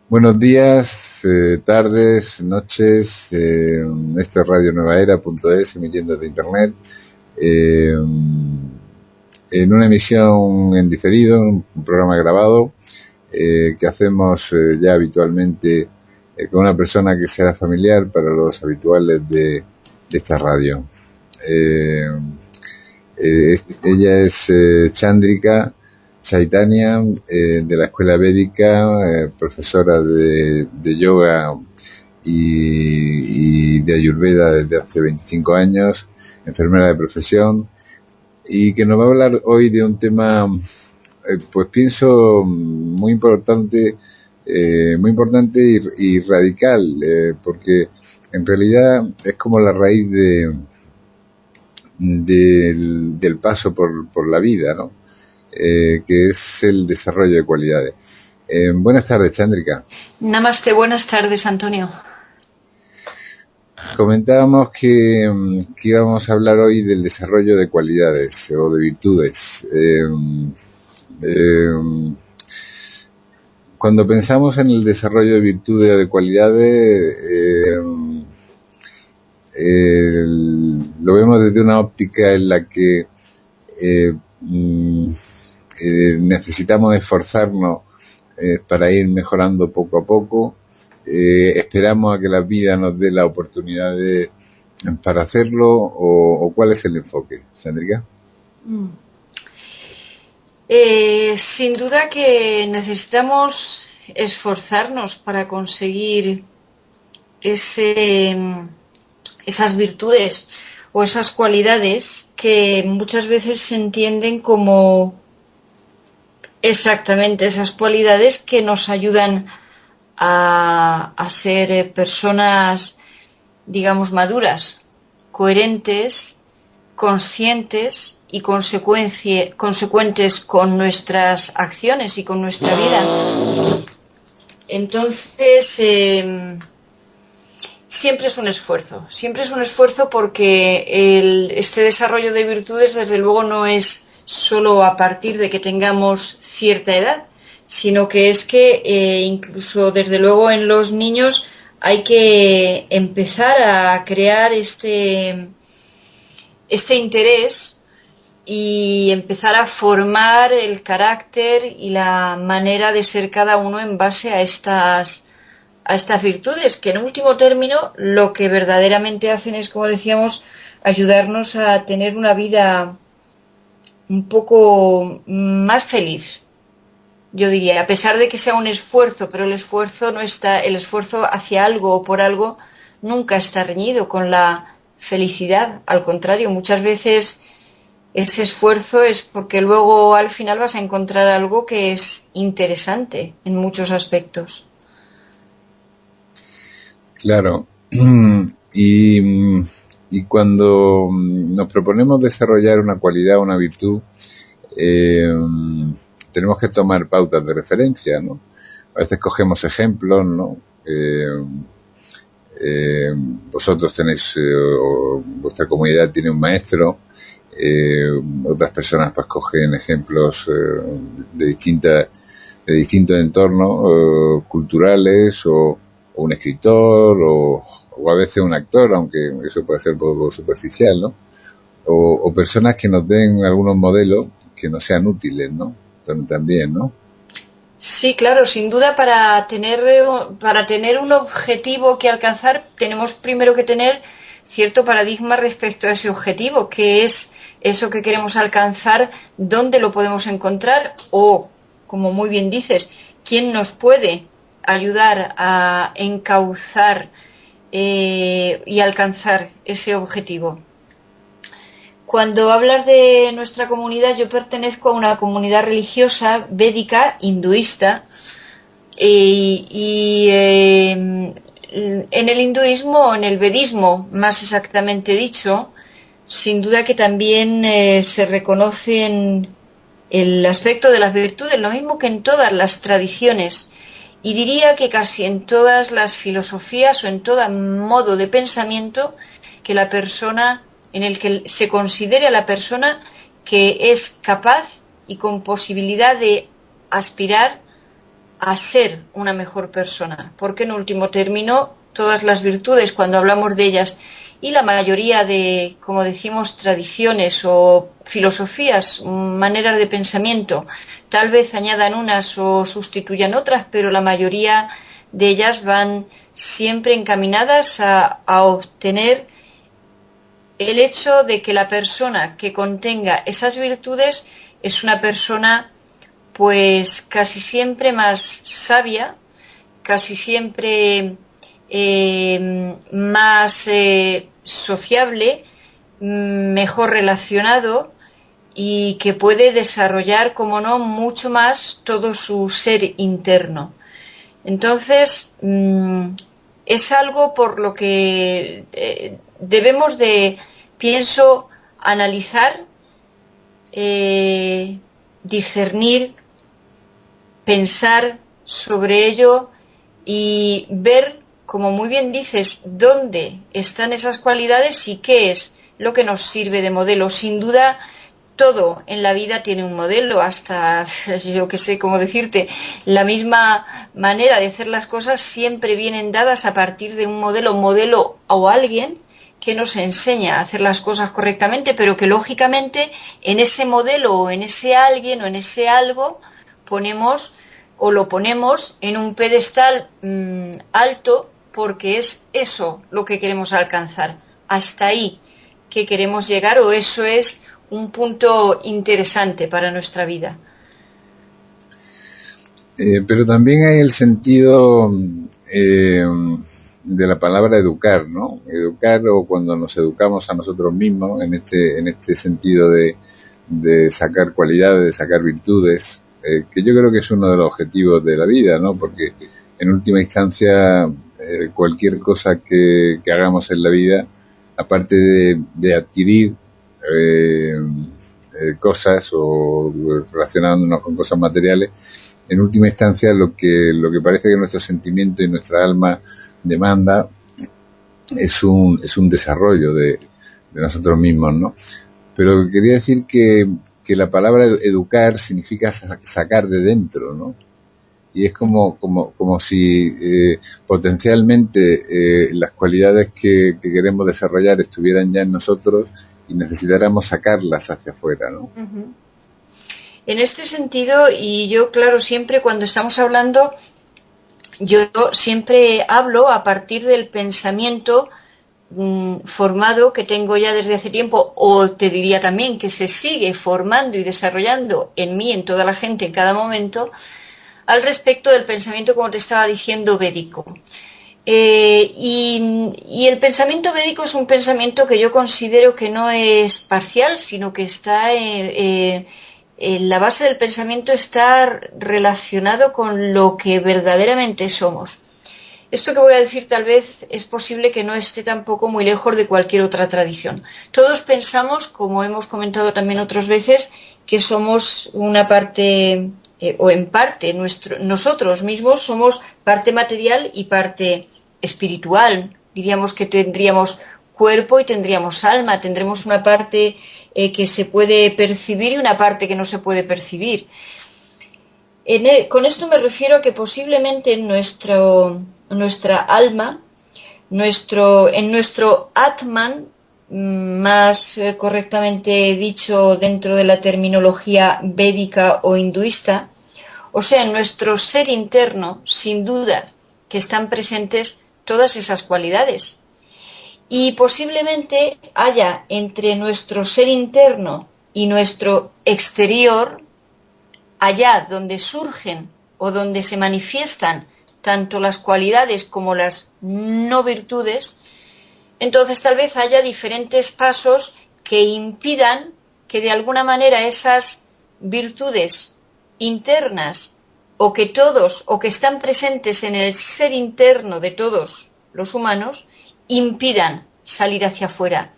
Buenos días, tardes, noches. Este es Radio Nueva Era.es, emitiendo de internet. En una emisión en diferido, un programa grabado, que hacemos ya habitualmente con una persona que será familiar para los habituales de esta radio. Ella es Chandrika Chaitanya, de la Escuela Védica, profesora de yoga y de Ayurveda desde hace 25 años, enfermera de profesión, y que nos va a hablar hoy de un tema, pues pienso muy importante y radical, porque en realidad es como la raíz del paso por la vida, ¿no? Que es el desarrollo de cualidades. Buenas tardes, Chandrika. Namaste, buenas tardes, Antonio. Comentábamos que íbamos a hablar hoy del desarrollo de cualidades o de virtudes. Cuando pensamos en el desarrollo de virtudes o de cualidades, lo vemos desde una óptica en la que necesitamos esforzarnos para ir mejorando poco a poco. Esperamos a que la vida nos dé la oportunidad para hacerlo, o ¿cuál es el enfoque, Chandrika? Sin duda que necesitamos esforzarnos para conseguir esas virtudes o esas cualidades que muchas veces se entienden como exactamente esas cualidades que nos ayudan a ser personas, digamos, maduras, coherentes, conscientes y consecuentes con nuestras acciones y con nuestra vida. Entonces, siempre es un esfuerzo porque este desarrollo de virtudes, desde luego, no es solo a partir de que tengamos cierta edad, sino que es que incluso desde luego en los niños hay que empezar a crear este interés y empezar a formar el carácter y la manera de ser cada uno en base a estas virtudes, que en último término lo que verdaderamente hacen es, como decíamos, ayudarnos a tener una vida un poco más feliz. Yo diría, a pesar de que sea un esfuerzo, pero el esfuerzo hacia algo o por algo nunca está reñido con la felicidad. Al contrario, muchas veces ese esfuerzo es porque luego al final vas a encontrar algo que es interesante en muchos aspectos. Claro. Y cuando nos proponemos desarrollar una cualidad o una virtud, tenemos que tomar pautas de referencia, ¿no? A veces cogemos ejemplos, ¿no? Vosotros tenéis, o vuestra comunidad tiene un maestro, otras personas pues cogen ejemplos de distintos entornos culturales, o un escritor, o a veces un actor, aunque eso puede ser un poco superficial, ¿no? O personas que nos den algunos modelos que nos sean útiles, ¿no? También, ¿no? Sí, claro, sin duda para tener un objetivo que alcanzar tenemos primero que tener cierto paradigma respecto a ese objetivo, que es eso que queremos alcanzar, dónde lo podemos encontrar o, como muy bien dices, quién nos puede ayudar a encauzar y alcanzar ese objetivo. Cuando hablas de nuestra comunidad, yo pertenezco a una comunidad religiosa védica, hinduista, y en el hinduismo, o en el vedismo, más exactamente dicho, sin duda que también se reconoce en el aspecto de las virtudes, lo mismo que en todas las tradiciones, y diría que casi en todas las filosofías o en todo modo de pensamiento que la persona, en el que se considere a la persona que es capaz y con posibilidad de aspirar a ser una mejor persona, porque en último término todas las virtudes, cuando hablamos de ellas, y la mayoría de, como decimos, tradiciones o filosofías, maneras de pensamiento, tal vez añadan unas o sustituyan otras, pero la mayoría de ellas van siempre encaminadas a obtener el hecho de que la persona que contenga esas virtudes es una persona pues casi siempre más sabia, casi siempre más sociable, mejor relacionado y que puede desarrollar, como no, mucho más todo su ser interno. Entonces, es algo por lo que debemos de, pienso, analizar, discernir, pensar sobre ello y ver, como muy bien dices, dónde están esas cualidades y qué es lo que nos sirve de modelo. Sin duda, todo en la vida tiene un modelo, hasta, yo que sé cómo decirte, la misma manera de hacer las cosas siempre vienen dadas a partir de un modelo o alguien que nos enseña a hacer las cosas correctamente, pero que lógicamente en ese modelo o en ese alguien o en ese algo ponemos o lo ponemos en un pedestal alto, porque es eso lo que queremos alcanzar, hasta ahí que queremos llegar, o eso es un punto interesante para nuestra vida. Pero también hay el sentido de la palabra educar, ¿no? Educar, o cuando nos educamos a nosotros mismos, en este sentido de sacar cualidades, de sacar virtudes, que yo creo que es uno de los objetivos de la vida, ¿no? Porque en última instancia cualquier cosa que hagamos en la vida, aparte de adquirir cosas o relacionándonos con cosas materiales, en última instancia lo que parece que nuestro sentimiento y nuestra alma demanda es un desarrollo de nosotros mismos, ¿no? Pero quería decir que la palabra educar significa sacar de dentro, ¿no? Y es como si potencialmente las cualidades que queremos desarrollar estuvieran ya en nosotros y necesitáramos sacarlas hacia afuera, ¿no? Uh-huh. En este sentido, y yo, claro, siempre cuando estamos hablando, yo siempre hablo a partir del pensamiento formado que tengo ya desde hace tiempo, o te diría también que se sigue formando y desarrollando en mí, en toda la gente, en cada momento, al respecto del pensamiento, como te estaba diciendo, védico. Y el pensamiento védico es un pensamiento que yo considero que no es parcial, sino que está en la base del pensamiento, está relacionado con lo que verdaderamente somos. Esto que voy a decir tal vez es posible que no esté tampoco muy lejos de cualquier otra tradición. Todos pensamos, como hemos comentado también otras veces, que somos una parte, o en parte, nosotros mismos somos parte material y parte espiritual. Diríamos que tendríamos cuerpo y tendríamos alma, tendremos una parte que se puede percibir y una parte que no se puede percibir. Con esto me refiero a que posiblemente nuestra alma, en nuestro Atman, más correctamente dicho dentro de la terminología védica o hinduista, o sea, en nuestro ser interno, sin duda que están presentes todas esas cualidades. Y posiblemente haya entre nuestro ser interno y nuestro exterior, allá donde surgen o donde se manifiestan tanto las cualidades como las no virtudes, entonces tal vez haya diferentes pasos que impidan que de alguna manera esas virtudes internas o que están presentes en el ser interno de todos los humanos impidan salir hacia afuera.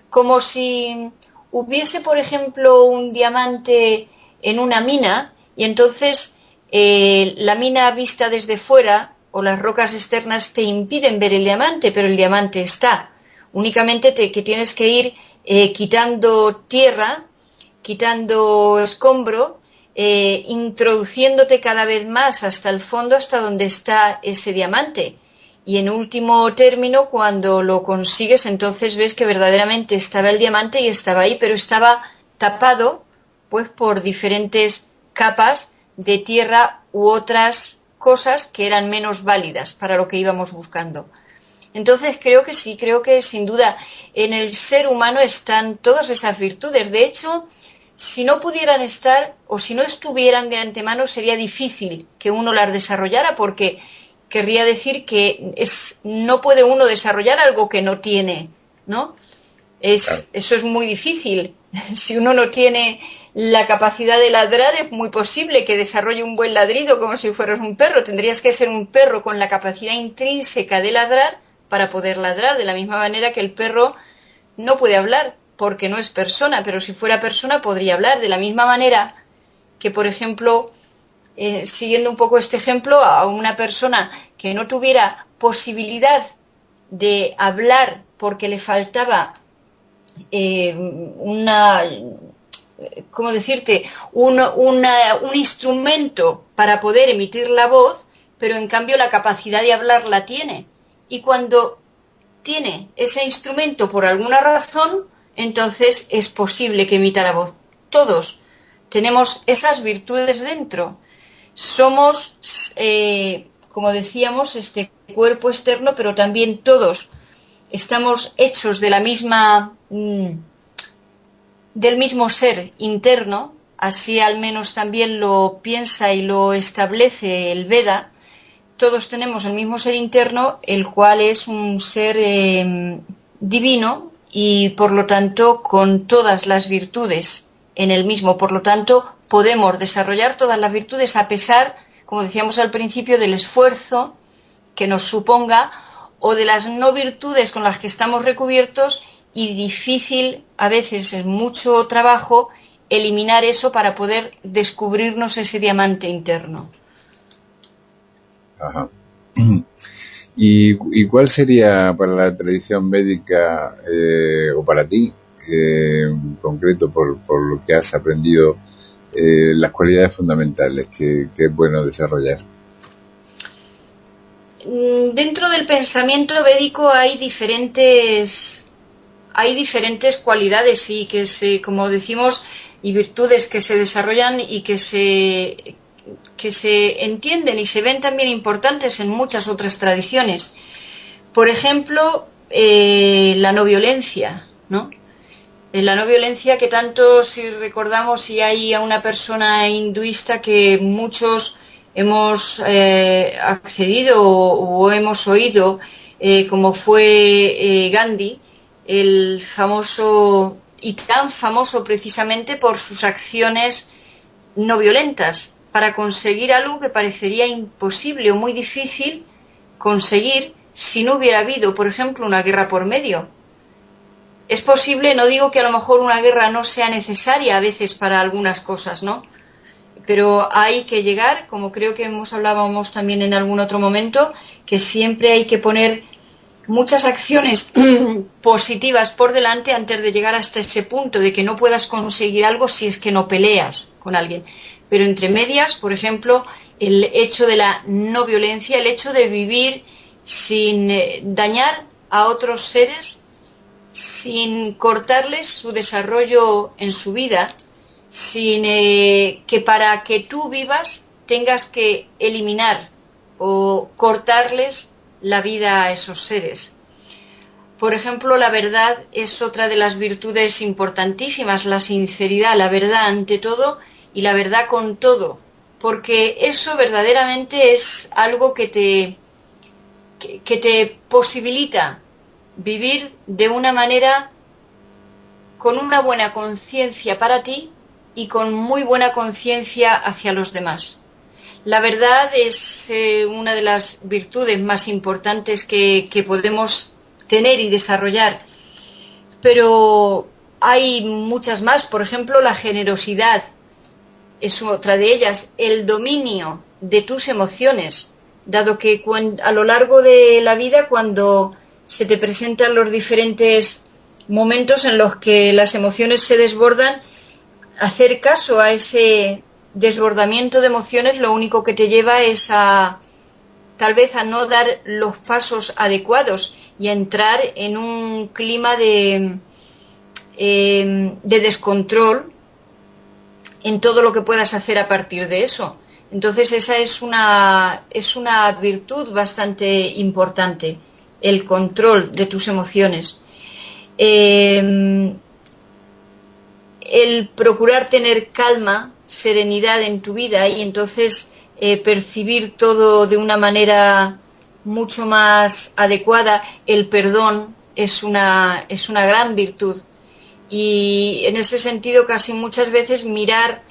Como si hubiese, por ejemplo, un diamante en una mina y entonces la mina vista desde fuera o las rocas externas te impiden ver el diamante, pero el diamante está. Únicamente que tienes que ir quitando tierra, quitando escombro introduciéndote cada vez más hasta el fondo, hasta donde está ese diamante. Y en último término, cuando lo consigues, entonces ves que verdaderamente estaba el diamante y estaba ahí, pero estaba tapado pues por diferentes capas de tierra u otras cosas que eran menos válidas para lo que íbamos buscando. Entonces creo que sí, creo que sin duda en el ser humano están todas esas virtudes. De hecho, si no pudieran estar o si no estuvieran de antemano, sería difícil que uno las desarrollara, porque querría decir que no puede uno desarrollar algo que no tiene, ¿no? Eso es muy difícil. Si uno no tiene la capacidad de ladrar, es muy posible que desarrolle un buen ladrido como si fueras un perro. Tendrías que ser un perro con la capacidad intrínseca de ladrar para poder ladrar, de la misma manera que el perro no puede hablar porque no es persona, pero si fuera persona podría hablar. De la misma manera que, por ejemplo, siguiendo un poco este ejemplo, a una persona que no tuviera posibilidad de hablar porque le faltaba ¿cómo decirte? Un instrumento para poder emitir la voz, pero en cambio la capacidad de hablar la tiene. Y cuando tiene ese instrumento por alguna razón, entonces es posible que emita la voz. Todos tenemos esas virtudes dentro. Somos, como decíamos, este cuerpo externo, pero también todos estamos hechos de la misma, del mismo ser interno. Así al menos también lo piensa y lo establece el Veda. Todos tenemos el mismo ser interno, el cual es un ser divino y por lo tanto con todas las virtudes en el mismo. Por lo tanto podemos desarrollar todas las virtudes a pesar, como decíamos al principio, del esfuerzo que nos suponga o de las no virtudes con las que estamos recubiertos, y difícil, a veces es mucho trabajo, eliminar eso para poder descubrirnos ese diamante interno. Ajá. ¿Y cuál sería para la tradición médica o para ti, en concreto por lo que has aprendido, las cualidades fundamentales que es bueno desarrollar? Dentro del pensamiento védico hay diferentes cualidades y como decimos, y virtudes que se desarrollan y que se entienden y se ven también importantes en muchas otras tradiciones. Por ejemplo, la no violencia, ¿no? La no violencia, que tanto, si recordamos, si hay a una persona hinduista que muchos hemos accedido o hemos oído, como fue Gandhi, el famoso y tan famoso precisamente por sus acciones no violentas, para conseguir algo que parecería imposible o muy difícil conseguir si no hubiera habido, por ejemplo, una guerra por medio. Es posible, no digo que a lo mejor una guerra no sea necesaria a veces para algunas cosas, ¿no? Pero hay que llegar, como creo que hablábamos también en algún otro momento, que siempre hay que poner muchas acciones positivas por delante antes de llegar hasta ese punto de que no puedas conseguir algo si es que no peleas con alguien. Pero entre medias, por ejemplo, el hecho de la no violencia, el hecho de vivir sin dañar a otros seres, sin cortarles su desarrollo en su vida, sin que para que tú vivas tengas que eliminar o cortarles la vida a esos seres. Por ejemplo, la verdad es otra de las virtudes importantísimas, la sinceridad, la verdad ante todo y la verdad con todo, porque eso verdaderamente es algo que te posibilita vivir de una manera con una buena conciencia para ti y con muy buena conciencia hacia los demás. La verdad es una de las virtudes más importantes que podemos tener y desarrollar, pero hay muchas más. Por ejemplo, la generosidad es otra de ellas, el dominio de tus emociones, dado que a lo largo de la vida, cuando se te presentan los diferentes momentos en los que las emociones se desbordan, hacer caso a ese desbordamiento de emociones lo único que te lleva es tal vez a no dar los pasos adecuados y a entrar en un clima de descontrol en todo lo que puedas hacer a partir de eso. Entonces esa es una virtud bastante importante, el control de tus emociones. El procurar tener calma, serenidad en tu vida y entonces percibir todo de una manera mucho más adecuada. El perdón es una gran virtud y en ese sentido casi muchas veces mirar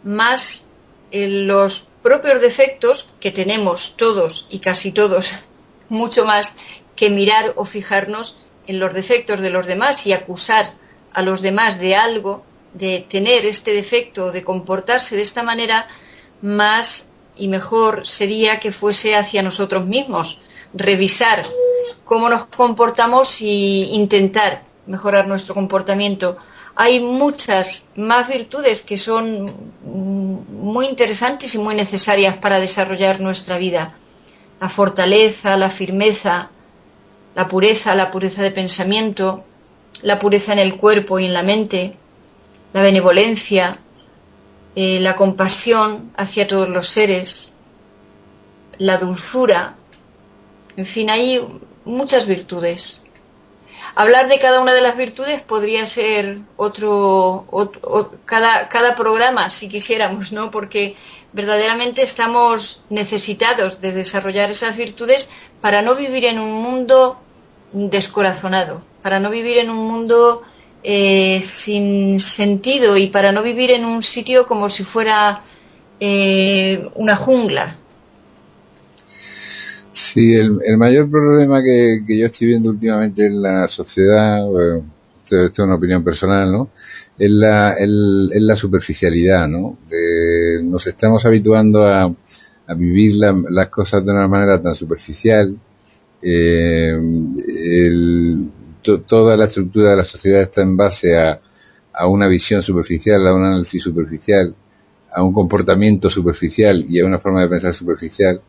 más los propios defectos que tenemos todos y casi todos, mucho más que mirar o fijarnos en los defectos de los demás y acusar a los demás de algo, de tener este defecto, de comportarse de esta manera. Más y mejor sería que fuese hacia nosotros mismos, revisar cómo nos comportamos y intentar mejorar nuestro comportamiento. Hay muchas más virtudes que son muy interesantes y muy necesarias para desarrollar nuestra vida. La fortaleza, la firmeza, la pureza de pensamiento, la pureza en el cuerpo y en la mente, la benevolencia, la compasión hacia todos los seres, la dulzura, en fin, hay muchas virtudes. Hablar de cada una de las virtudes podría ser cada programa, si quisiéramos, ¿no? Porque verdaderamente estamos necesitados de desarrollar esas virtudes para no vivir en un mundo descorazonado, para no vivir en un mundo sin sentido y para no vivir en un sitio como si fuera una jungla. Sí, el mayor problema que yo estoy viendo últimamente en la sociedad, esto es una opinión personal, ¿no? Es la superficialidad, ¿no? Nos estamos habituando a vivir las cosas de una manera tan superficial. Toda la estructura de la sociedad está en base a una visión superficial, a un análisis superficial, a un comportamiento superficial y a una forma de pensar superficial.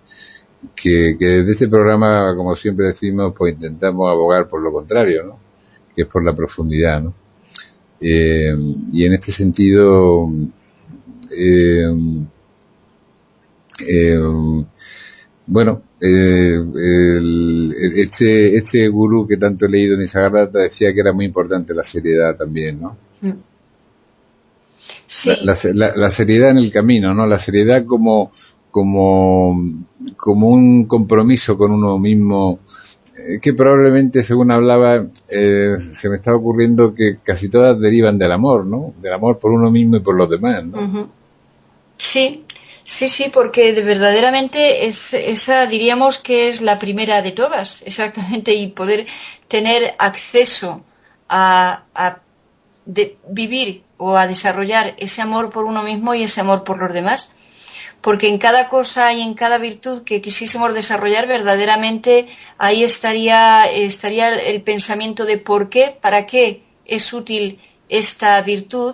Que desde este programa, como siempre decimos, pues intentamos abogar por lo contrario, ¿no? Que es por la profundidad, ¿no? Y en este sentido, bueno, este gurú que tanto he leído en Nisargadatta decía que era muy importante la seriedad también, ¿no? Sí. La seriedad en el camino, ¿no? La seriedad como un compromiso con uno mismo, que probablemente, según hablaba, se me estaba ocurriendo que casi todas derivan del amor, ¿no? Del amor por uno mismo y por los demás, ¿no? Uh-huh. Sí, porque verdaderamente esa diríamos que es la primera de todas, exactamente, y poder tener acceso a vivir o a desarrollar ese amor por uno mismo y ese amor por los demás. Porque en cada cosa y en cada virtud que quisiésemos desarrollar, verdaderamente ahí estaría el pensamiento de por qué, para qué es útil esta virtud,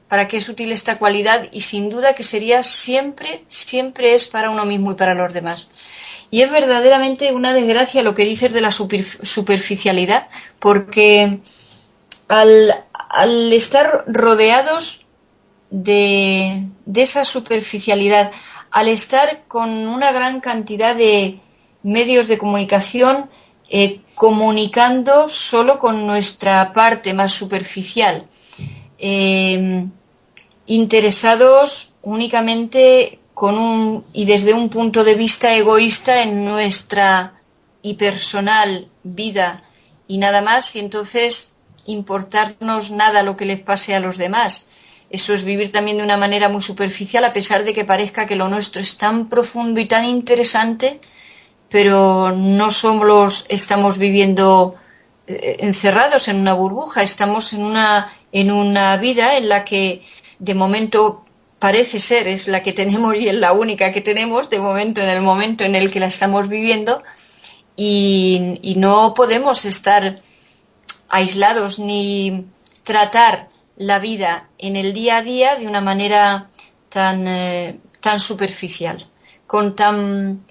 para qué es útil esta cualidad, y sin duda que sería siempre es para uno mismo y para los demás. Y es verdaderamente una desgracia lo que dices de la superficialidad, porque al estar rodeados de esa superficialidad, al estar con una gran cantidad de medios de comunicación comunicando solo con nuestra parte más superficial, interesados únicamente y desde un punto de vista egoísta en nuestra impersonal vida y nada más, y entonces importarnos nada lo que les pase a los demás. Eso es vivir también de una manera muy superficial, a pesar de que parezca que lo nuestro es tan profundo y tan interesante, pero no somos, estamos viviendo encerrados en una burbuja, estamos en una vida en la que de momento parece ser es la que tenemos y es la única que tenemos de momento, en el momento en el que la estamos viviendo, y no podemos estar aislados ni tratar la vida en el día a día de una manera tan superficial, con tan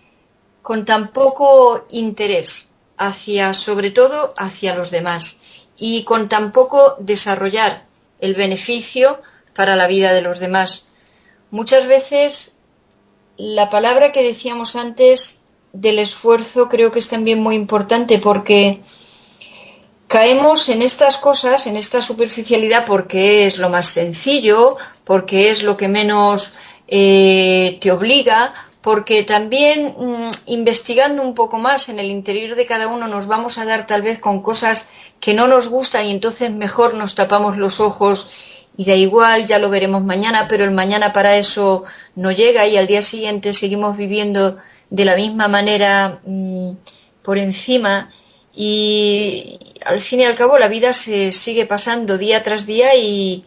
poco interés sobre todo hacia los demás, y con tan poco desarrollar el beneficio para la vida de los demás. Muchas veces la palabra que decíamos antes del esfuerzo creo que es también muy importante, porque caemos en estas cosas, en esta superficialidad, porque es lo más sencillo, porque es lo que menos te obliga, porque también investigando un poco más en el interior de cada uno nos vamos a dar tal vez con cosas que no nos gustan, y entonces mejor nos tapamos los ojos y da igual, ya lo veremos mañana, pero el mañana para eso no llega, y al día siguiente seguimos viviendo de la misma manera por encima, y al fin y al cabo la vida se sigue pasando día tras día, y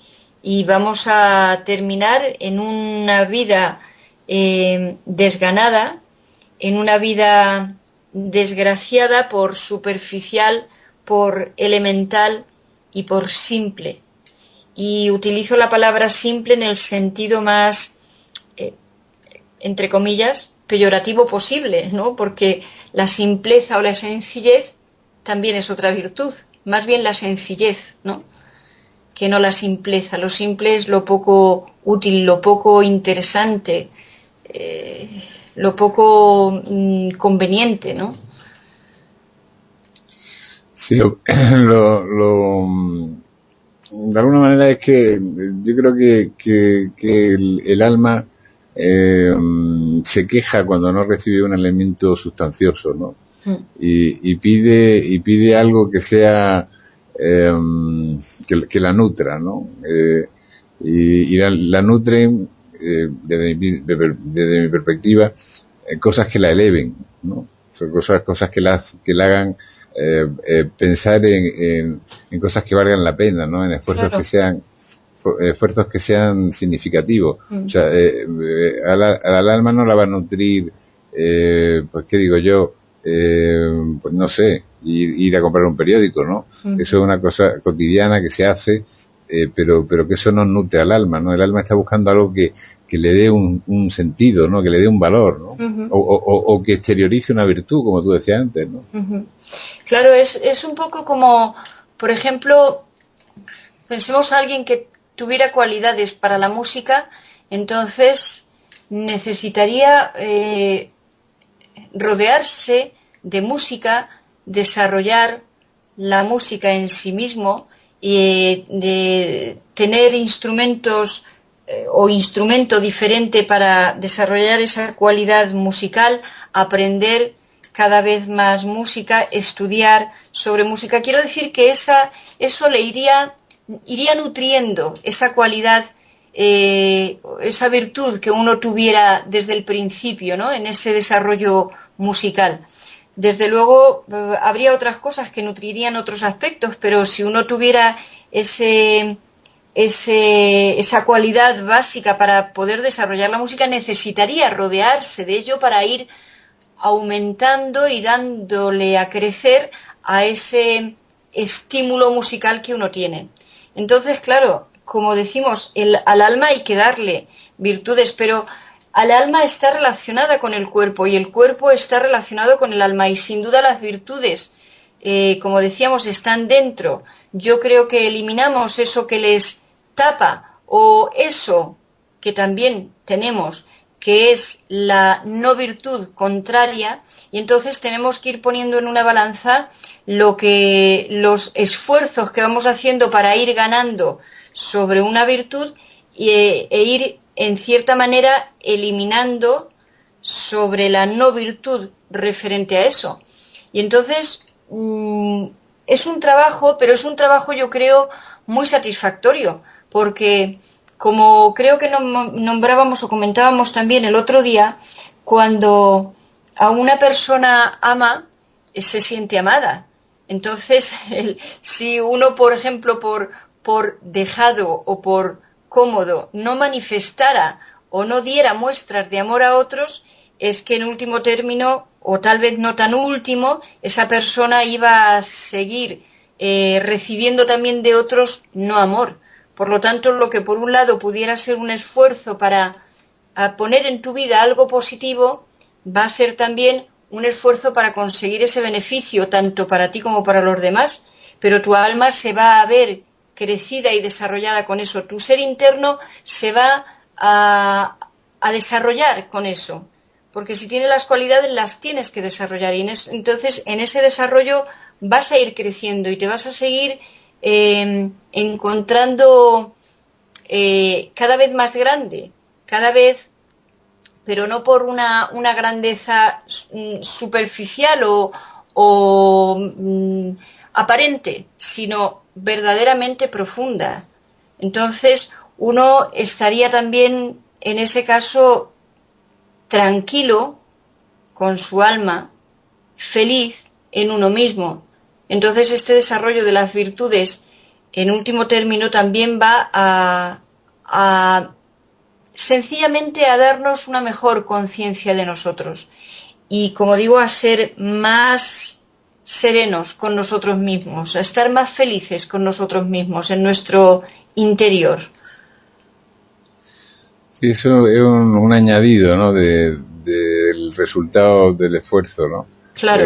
vamos a terminar en una vida desganada, en una vida desgraciada por superficial, por elemental y por simple. Y utilizo la palabra simple en el sentido más, entre comillas, peyorativo posible, ¿no? Porque la simpleza o la sencillez también es otra virtud, más bien la sencillez, ¿no?, que no la simpleza. Lo simple es lo poco útil, lo poco interesante, lo poco conveniente, ¿no? Sí, de alguna manera es que yo creo que el alma se queja cuando no recibe un alimento sustancioso, ¿no? Y pide algo que sea que la nutra, ¿no? Y la nutren, desde mi perspectiva, cosas que la eleven, ¿no? Son cosas que la hagan pensar en cosas que valgan la pena, ¿no? En esfuerzos que sean significativos. O sea, al alma no la va a nutrir, pues qué digo yo, pues no sé, ir a comprar un periódico, ¿no? Eso es una cosa cotidiana que se hace, pero que eso no nutre al alma, ¿no? El alma está buscando algo que le dé un sentido, ¿no? Que le dé un valor, ¿no? O que exteriorice una virtud, como tú decías antes, ¿no? Claro, es un poco como, por ejemplo, pensemos a alguien que tuviera cualidades para la música, entonces necesitaría rodearse de música, desarrollar la música en sí mismo, y de tener instrumentos o instrumento diferente para desarrollar esa cualidad musical, aprender cada vez más música, estudiar sobre música. Quiero decir que eso le iría nutriendo esa cualidad, esa virtud que uno tuviera desde el principio, ¿no?, en ese desarrollo musical. Desde luego habría otras cosas que nutrirían otros aspectos, pero si uno tuviera esa cualidad básica para poder desarrollar la música, necesitaría rodearse de ello para ir aumentando y dándole a crecer a ese estímulo musical que uno tiene. Entonces, claro, como decimos, al alma hay que darle virtudes, pero al alma está relacionada con el cuerpo, y el cuerpo está relacionado con el alma, y sin duda las virtudes, como decíamos, están dentro. Yo creo que eliminamos eso que les tapa, o eso que también tenemos, que es la no virtud contraria, y entonces tenemos que ir poniendo en una balanza los esfuerzos que vamos haciendo para ir ganando sobre una virtud, e ir en cierta manera eliminando sobre la no virtud referente a eso. Y entonces es un trabajo, pero es un trabajo, yo creo, muy satisfactorio, porque como creo que nombrábamos o comentábamos también el otro día, cuando a una persona ama, se siente amada. Entonces, si uno, por ejemplo, por dejado o por cómodo no manifestara o no diera muestras de amor a otros, es que en último término, o tal vez no tan último, esa persona iba a seguir recibiendo también de otros no amor. Por lo tanto, lo que por un lado pudiera ser un esfuerzo para a poner en tu vida algo positivo, va a ser también un esfuerzo para conseguir ese beneficio, tanto para ti como para los demás, pero tu alma se va a ver crecida y desarrollada con eso. Tu ser interno se va a desarrollar con eso, porque si tienes las cualidades las tienes que desarrollar, y entonces en ese desarrollo vas a ir creciendo y te vas a seguir encontrando cada vez más grande, cada vez, pero no por una grandeza superficial o aparente, sino verdaderamente profunda. Entonces uno estaría también en ese caso tranquilo con su alma, feliz en uno mismo. Entonces este desarrollo de las virtudes, en último término, también va a sencillamente a darnos una mejor conciencia de nosotros y, como digo, a ser más serenos con nosotros mismos, a estar más felices con nosotros mismos en nuestro interior. Sí, eso es un añadido, ¿no?, del resultado del esfuerzo, ¿no? Claro.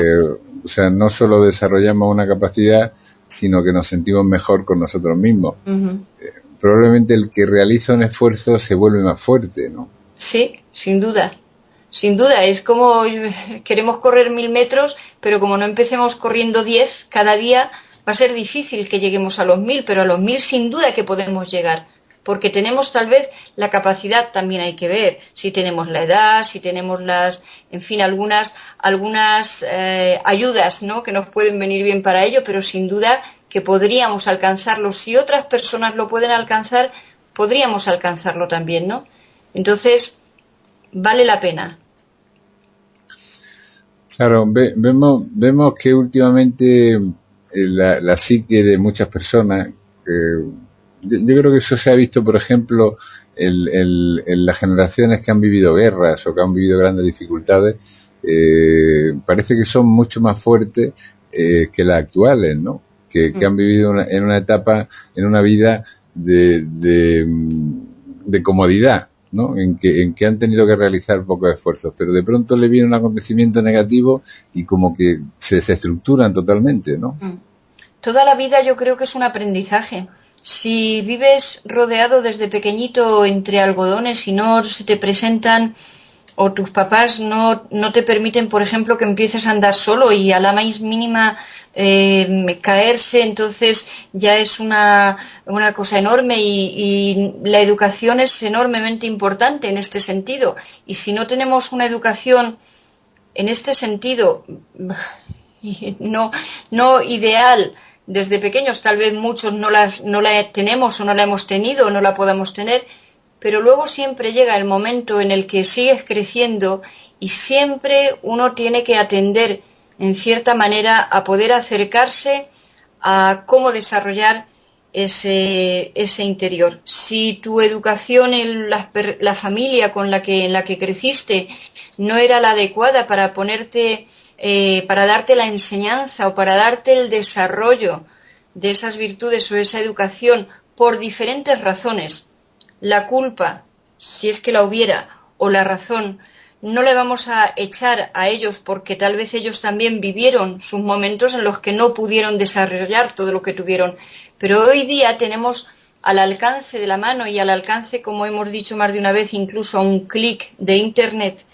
O sea, no solo desarrollamos una capacidad, sino que nos sentimos mejor con nosotros mismos. Uh-huh. Probablemente el que realiza un esfuerzo se vuelve más fuerte, ¿no? Sí, sin duda. Sin duda, es como queremos correr 1000 metros, pero como no empecemos corriendo 10 cada día, va a ser difícil que lleguemos a los 1000, pero a los 1000 sin duda que podemos llegar, porque tenemos tal vez la capacidad, también hay que ver si tenemos la edad, si tenemos algunas ayudas, ¿no?, que nos pueden venir bien para ello, pero sin duda que podríamos alcanzarlo. Si otras personas lo pueden alcanzar, podríamos alcanzarlo también, ¿no? Entonces, vale la pena. Claro, vemos que últimamente la psique de muchas personas, yo creo que eso se ha visto, por ejemplo, en las generaciones que han vivido guerras o que han vivido grandes dificultades, parece que son mucho más fuertes que las actuales, ¿no? Que han vivido en una etapa, en una vida de comodidad, ¿no? En que han tenido que realizar pocos esfuerzos, pero de pronto le viene un acontecimiento negativo y como que se desestructuran totalmente, ¿no? Toda la vida yo creo que es un aprendizaje. Si vives rodeado desde pequeñito entre algodones y no se te presentan, o tus papás no te permiten, por ejemplo, que empieces a andar solo, y a la más mínima caerse, entonces ya es una cosa enorme, y la educación es enormemente importante en este sentido. Y si no tenemos una educación en este sentido no ideal desde pequeños, tal vez muchos no la tenemos o no la hemos tenido o no la podamos tener, pero luego siempre llega el momento en el que sigues creciendo y siempre uno tiene que atender en cierta manera a poder acercarse a cómo desarrollar ese interior. Si tu educación en la familia en la que creciste no era la adecuada para para darte la enseñanza o para darte el desarrollo de esas virtudes o esa educación por diferentes razones, la culpa, si es que la hubiera, o la razón, no le vamos a echar a ellos, porque tal vez ellos también vivieron sus momentos en los que no pudieron desarrollar todo lo que tuvieron. Pero hoy día tenemos al alcance de la mano y al alcance, como hemos dicho más de una vez, incluso a un clic de Internet,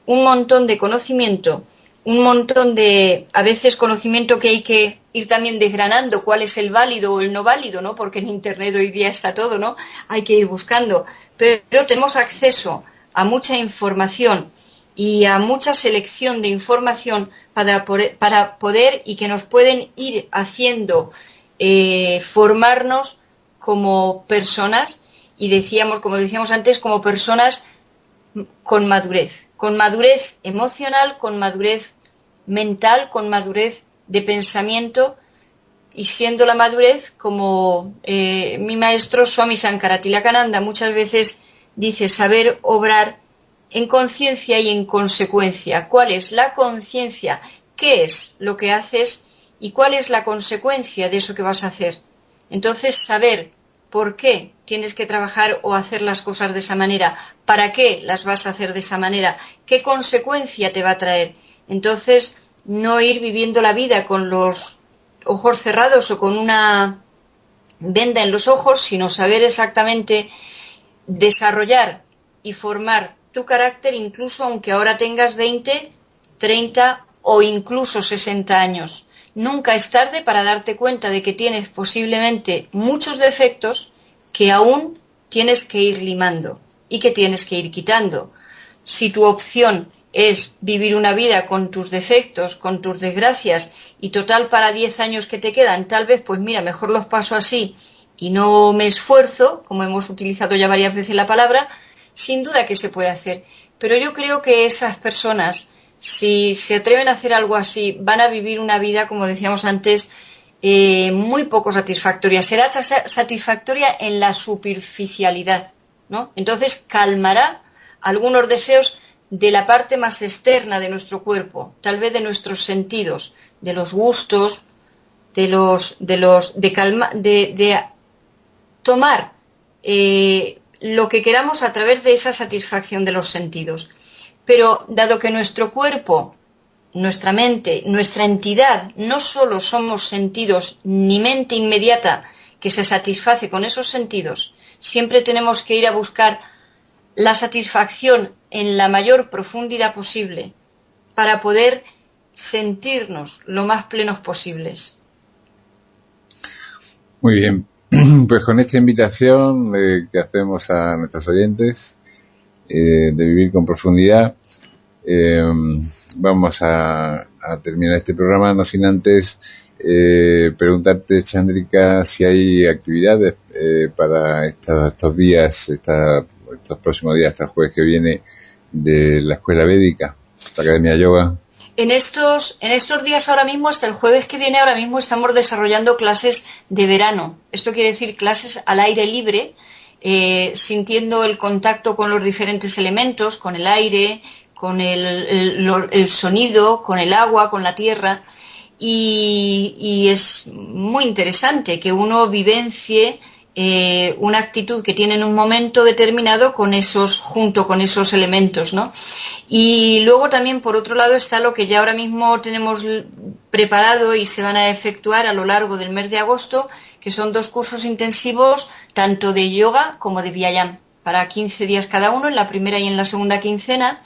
un montón de conocimiento, un montón de, a veces, conocimiento que hay que ir también desgranando cuál es el válido o el no válido, ¿no? Porque en Internet hoy día está todo, ¿no? Hay que ir buscando. Pero tenemos acceso a mucha información y a mucha selección de información para poder y que nos pueden ir haciendo formarnos como personas, y como decíamos antes, como personas con madurez emocional, con madurez mental, con madurez de pensamiento, y siendo la madurez, como mi maestro Swami Sankara-Tilakananda muchas veces dice, saber obrar en conciencia y en consecuencia. ¿Cuál es la conciencia? ¿Qué es lo que haces? ¿Y cuál es la consecuencia de eso que vas a hacer? Entonces, saber por qué tienes que trabajar o hacer las cosas de esa manera, para qué las vas a hacer de esa manera, qué consecuencia te va a traer. Entonces, no ir viviendo la vida con los ojos cerrados o con una venda en los ojos, sino saber exactamente desarrollar y formar tu carácter, incluso aunque ahora tengas 20, 30 o incluso 60 años. Nunca es tarde para darte cuenta de que tienes posiblemente muchos defectos que aún tienes que ir limando y que tienes que ir quitando. Si tu opción es vivir una vida con tus defectos, con tus desgracias y total para 10 años que te quedan, tal vez pues mira, mejor los paso así y no me esfuerzo, como hemos utilizado ya varias veces la palabra, sin duda que se puede hacer. Pero yo creo que esas personas, si se atreven a hacer algo así, van a vivir una vida, como decíamos antes, muy poco satisfactoria. Será satisfactoria en la superficialidad, ¿no? Entonces calmará algunos deseos de la parte más externa de nuestro cuerpo, tal vez de nuestros sentidos, de los gustos, de tomar lo que queramos a través de esa satisfacción de los sentidos. Pero dado que nuestro cuerpo, nuestra mente, nuestra entidad, no solo somos sentidos ni mente inmediata que se satisface con esos sentidos, siempre tenemos que ir a buscar la satisfacción en la mayor profundidad posible para poder sentirnos lo más plenos posibles. Muy bien, pues con esta invitación que hacemos a nuestros oyentes de vivir con profundidad, vamos a terminar este programa, no sin antes preguntarte, Chandrika, si hay actividades para estos días, estos próximos días, hasta el jueves que viene, de la Escuela Védica, la Academia Yoga. En estos días ahora mismo, hasta el jueves que viene, ahora mismo estamos desarrollando clases de verano. Esto quiere decir clases al aire libre, sintiendo el contacto con los diferentes elementos, con el aire, con el sonido, con el agua, con la tierra. Y es muy interesante que uno vivencie una actitud que tiene en un momento determinado junto con esos elementos, ¿no? Y luego también, por otro lado, está lo que ya ahora mismo tenemos preparado y se van a efectuar a lo largo del mes de agosto, que son 2 cursos intensivos, tanto de yoga como de Vyayam, para 15 días cada uno, en la primera y en la segunda quincena,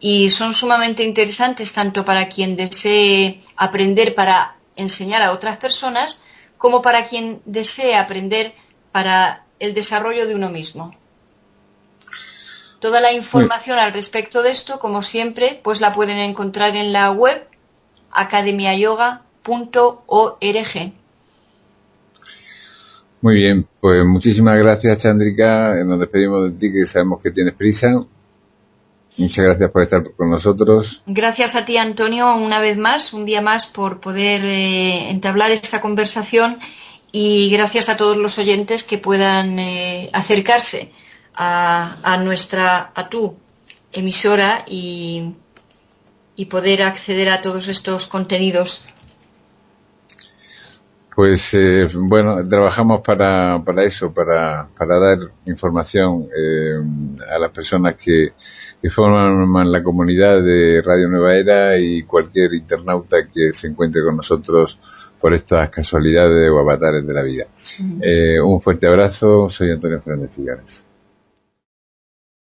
y son sumamente interesantes tanto para quien desee aprender para enseñar a otras personas, como para quien desee aprender para el desarrollo de uno mismo. Toda la información al respecto de esto, como siempre, pues la pueden encontrar en la web academiayoga.org. Muy bien, pues muchísimas gracias, Chandrika. Nos despedimos de ti, que sabemos que tienes prisa. Muchas gracias por estar con nosotros. Gracias a ti, Antonio, una vez más, un día más, por poder entablar esta conversación, y gracias a todos los oyentes que puedan acercarse a tu emisora y poder acceder a todos estos contenidos. Pues bueno, trabajamos para eso, para dar información a las personas que forman la comunidad de Radio Nueva Era y cualquier internauta que se encuentre con nosotros por estas casualidades o avatares de la vida. Un fuerte abrazo, soy Antonio Fernández Figares.